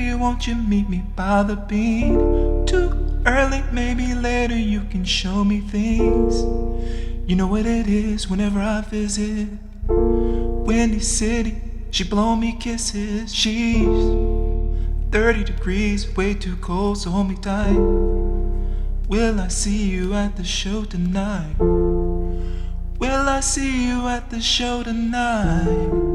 baby, won't you meet me by the bean? Too early, maybe later you can show me things. You know what it is whenever I visit Windy City, she blow me kisses. She's 30 degrees, way too cold, so hold me tight. Will I see you at the show tonight? Will I see you at the show tonight?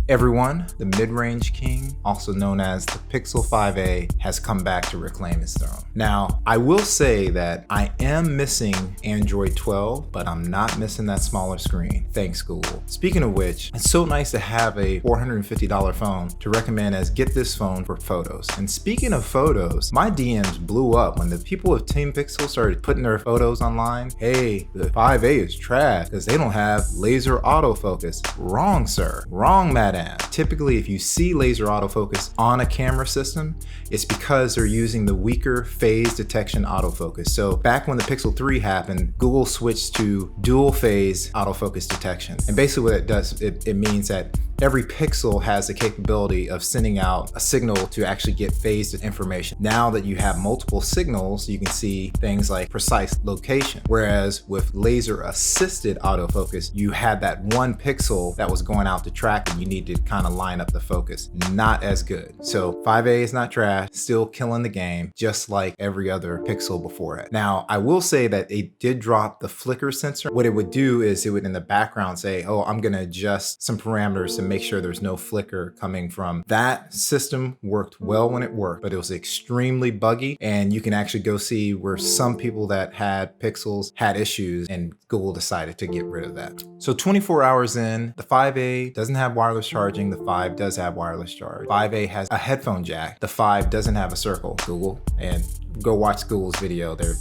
Everyone, the mid-range king, also known as the Pixel 5a, has come back to reclaim his throne. Now, I will say that I am missing Android 12, but I'm not missing that smaller screen. Thanks, Google. Speaking of which, it's so nice to have a $450 phone to recommend as get this phone for photos. And speaking of photos, my DMs blew up when the people of Team Pixel started putting their photos online. Hey, the 5a is trash because they don't have laser autofocus. Wrong, sir. Wrong, madam. Typically, if you see laser autofocus on a camera system, it's because they're using the weaker phase detection autofocus. So back when the Pixel 3 happened, Google switched to dual phase autofocus detection. And basically what it does, it means that every pixel has the capability of sending out a signal to actually get phased information. Now that you have multiple signals, you can see things like precise location. Whereas with laser assisted autofocus, you had that one pixel that was going out to track and you need to kind of line up the focus. Not as good. So 5a is not trash, still killing the game, just like every other Pixel before it. Now, I will say that it did drop the flicker sensor. What it would do is it would in the background say, oh, I'm gonna adjust some parameters to make sure there's no flicker coming from. That system worked well when it worked, but it was extremely buggy, and you can actually go see where some people that had Pixels had issues, and Google decided to get rid of that. So 24 hours in, the 5a doesn't have wireless charging, the 5 does have wireless charge. 5a has a headphone jack, the 5 doesn't have a circle, Google, and go watch Google's video. They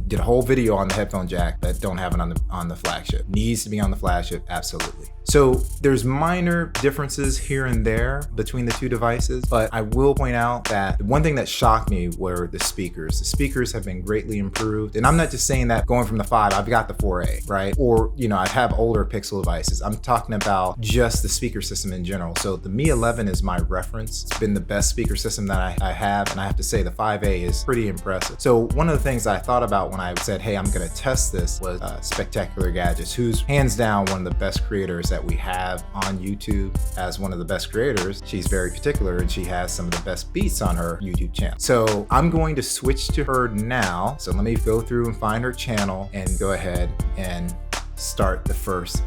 did a whole video on the headphone jack that don't have it on the flagship. Needs to be on the flagship, absolutely. So there's minor differences here and there between the two devices, but I will point out that one thing that shocked me were the speakers. The speakers have been greatly improved, and I'm not just saying that going from the 5, I've got the 4a, right? Or, you know, I have older Pixel devices. I'm talking about just the speaker system in general. So the Mi 11 is my reference. It's been the best speaker system that I have, and I have to say the 5a is pretty impressive. So one of the things I thought about when I said, hey, I'm gonna test this was Spectacular Gadgets, who's hands down one of the best creators that we have on YouTube. As one of the best creators, she's very particular and she has some of the best beats on her YouTube channel. So I'm going to switch to her now. So let me go through and find her channel and go ahead and start the first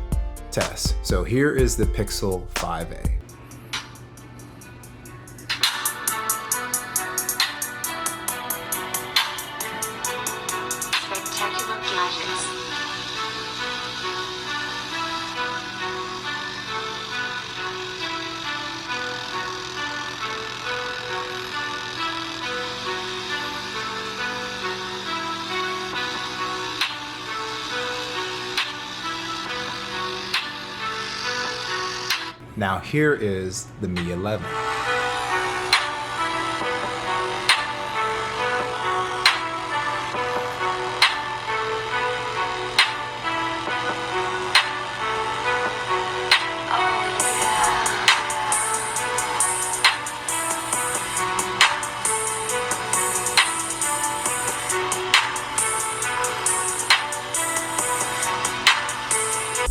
test. So here is the Pixel 5a. Now here is the Mi 11.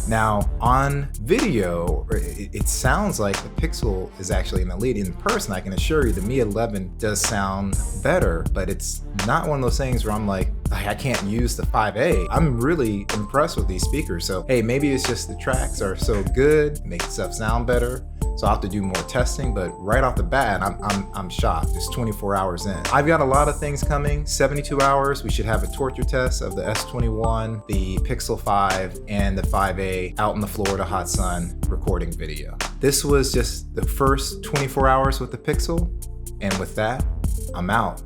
Now on video, it sounds like the Pixel is actually in the lead. In person, I can assure you the Mi 11 does sound better, but it's not one of those things where I'm like, I can't use the 5a. I'm really impressed with these speakers. So hey, maybe it's just the tracks are so good, make stuff sound better. So I'll have to do more testing, but right off the bat, I'm shocked. It's 24 hours in. I've got a lot of things coming. 72 hours, we should have a torture test of the S21, the Pixel 5, and the 5a out in the Florida hot sun recording video. This was just the first 24 hours with the Pixel, and with that, I'm out.